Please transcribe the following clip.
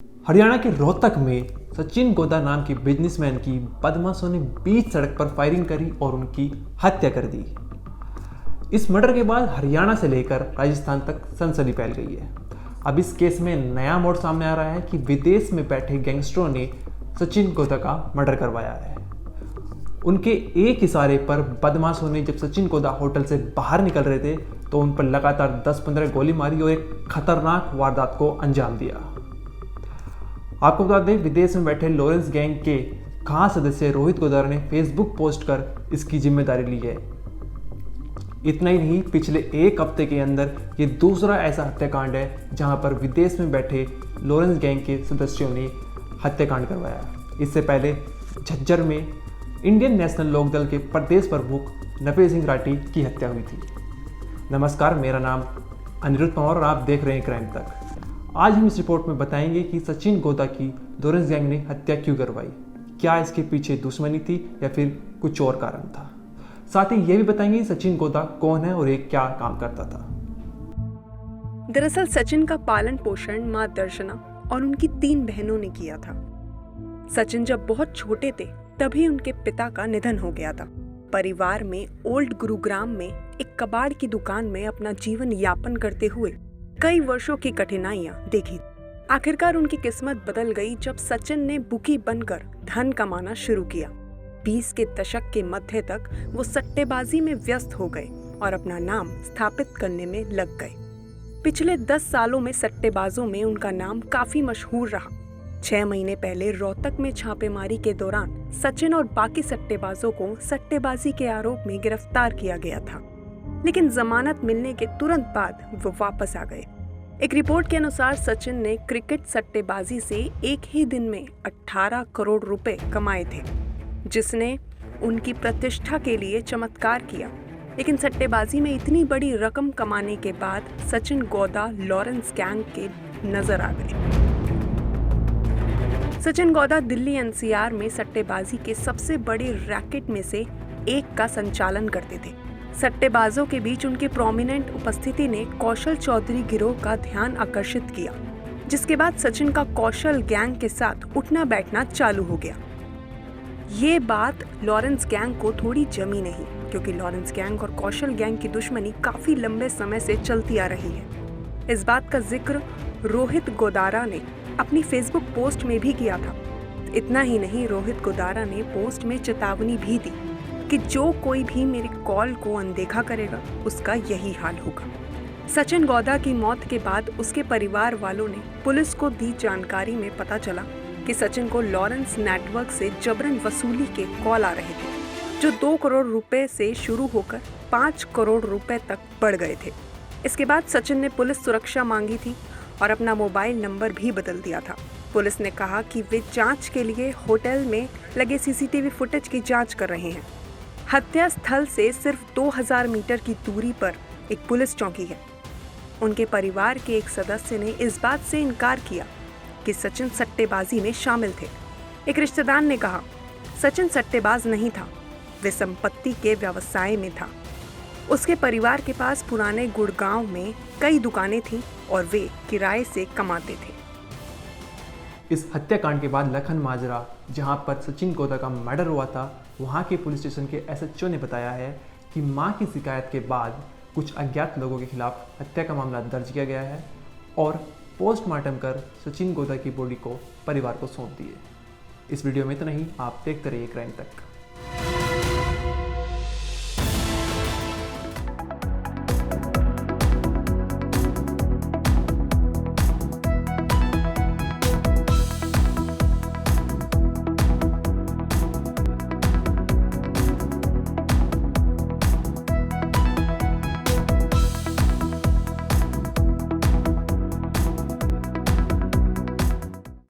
हरियाणा के रोहतक में सचिन गोदा नाम के बिजनेसमैन की बदमाशों ने बीच सड़क पर फायरिंग करी और उनकी हत्या कर दी। इस मर्डर के बाद हरियाणा से लेकर राजस्थान तक सनसनी फैल गई है। अब इस केस में नया मोड़ सामने आ रहा है कि विदेश में बैठे गैंगस्टरों ने सचिन गोदा का मर्डर करवाया है। उनके एक इशारे पर बदमाशों ने जब सचिन गोदा होटल से बाहर निकल रहे थे तो उन पर लगातार 10-15 गोली मारी और एक खतरनाक वारदात को अंजाम दिया। आपको बता दें, विदेश में बैठे लॉरेंस गैंग के खास सदस्य रोहित गोदारा ने फेसबुक पोस्ट कर इसकी जिम्मेदारी ली है। इतना ही नहीं, पिछले एक हफ्ते के अंदर ये दूसरा ऐसा हत्याकांड है जहां पर विदेश में बैठे लॉरेंस गैंग के सदस्यों ने हत्याकांड करवाया। इससे पहले झज्जर में इंडियन नेशनल लोकदल के प्रदेश प्रमुख नफे सिंह राठी की हत्या हुई थी। नमस्कार, मेरा नाम अनिरुद्ध पंवार और आप देख रहे हैं क्राइम तक। आज हम इस रिपोर्ट में बताएंगे कि सचिन गोदा की लॉरेंस गैंग ने हत्या क्यों करवाई, क्या इसके पीछे दुश्मनी थी या फिर कुछ और कारण था। साथ ही ये भी बताएंगे सचिन गोदा कौन है और ये क्या काम करता था। दरअसल सचिन का पालन पोषण मां दर्शना और उनकी 3 बहनों ने किया था। सचिन जब बहुत छोटे थे तभी उनके पिता का निधन हो गया था। परिवार में ओल्ड गुरुग्राम में एक कबाड़ की दुकान में अपना जीवन यापन करते हुए कई वर्षों की कठिनाइयां देखी। आखिरकार उनकी किस्मत बदल गई जब सचिन ने बुकी बनकर धन कमाना शुरू किया। 20 के दशक के मध्य तक वो सट्टेबाजी में व्यस्त हो गए और अपना नाम स्थापित करने में लग गए। पिछले 10 सालों में सट्टेबाजों में उनका नाम काफी मशहूर रहा। 6 महीने पहले रोहतक में छापेमारी के दौरान सचिन और बाकी सट्टेबाजों को सट्टेबाजी के आरोप में गिरफ्तार किया गया था, लेकिन जमानत मिलने के तुरंत बाद वो वापस आ गए। एक रिपोर्ट के अनुसार सचिन ने क्रिकेट सट्टेबाजी से एक ही दिन में 18 करोड़ रुपए कमाए थे, जिसने उनकी प्रतिष्ठा के लिए चमत्कार किया। लेकिन सट्टेबाजी में इतनी बड़ी रकम कमाने के बाद सचिन गोदा लॉरेंस गैंग के नजर आ गए। सचिन गोदा दिल्ली एनसीआर में सट्टेबाजी के सबसे बड़े रैकेट में से एक का संचालन करते थे। सट्टेबाजों के बीच उनकी प्रोमिनेंट उपस्थिति ने कौशल चौधरी गिरोह का ध्यान आकर्षित किया, जिसके बाद सचिन का कौशल गैंग के साथ उठना बैठना चालू हो गया। ये बात लॉरेंस गैंग को थोड़ी जमी नहीं, क्योंकि लॉरेंस गैंग और कौशल गैंग की दुश्मनी काफी लंबे समय से चलती आ रही है। इस बात का जिक्र रोहित गोदारा ने अपनी फेसबुक पोस्ट में भी किया था। इतना ही नहीं, रोहित गोदारा ने पोस्ट में चेतावनी भी दी कि जो कोई भी मेरी कॉल को अनदेखा करेगा उसका यही हाल होगा। सचिन गोदा की मौत के बाद उसके परिवार वालों ने पुलिस को दी जानकारी में पता चला कि सचिन को लॉरेंस नेटवर्क से जबरन वसूली के कॉल आ रहे थे, जो 2 करोड़ रुपए से शुरू होकर 5 करोड़ रुपए तक बढ़ गए थे। इसके बाद सचिन ने पुलिस सुरक्षा मांगी थी और अपना मोबाइल नंबर भी बदल दिया था। पुलिस ने कहा कि वे जांच के लिए होटल में लगे सीसीटीवी फुटेज की जांच कर रहे हैं। हत्या स्थल से सिर्फ 2000 मीटर की दूरी पर एक पुलिस चौकी है। उनके परिवार के एक सदस्य ने इस बात से इनकार किया कि सचिन सट्टेबाजी में शामिल थे। एक रिश्तेदार ने कहा, सचिन सट्टेबाज नहीं था, वे संपत्ति के व्यवसाय में था। उसके परिवार के पास पुराने गुड़गांव में कई दुकानें थीं और वे किराए से कमाते थे। इस हत्याकांड के बाद लखन माजरा, जहां पर सचिन गोदा का मर्डर हुआ था, वहां के पुलिस स्टेशन के एसएचओ ने बताया है कि मां की शिकायत के बाद कुछ अज्ञात लोगों के खिलाफ हत्या का मामला दर्ज किया गया है और पोस्टमार्टम कर सचिन गोदा की बॉडी को परिवार को सौंप दिए। इस वीडियो में इतना ही। आप देखते रहिए क्राइम तक।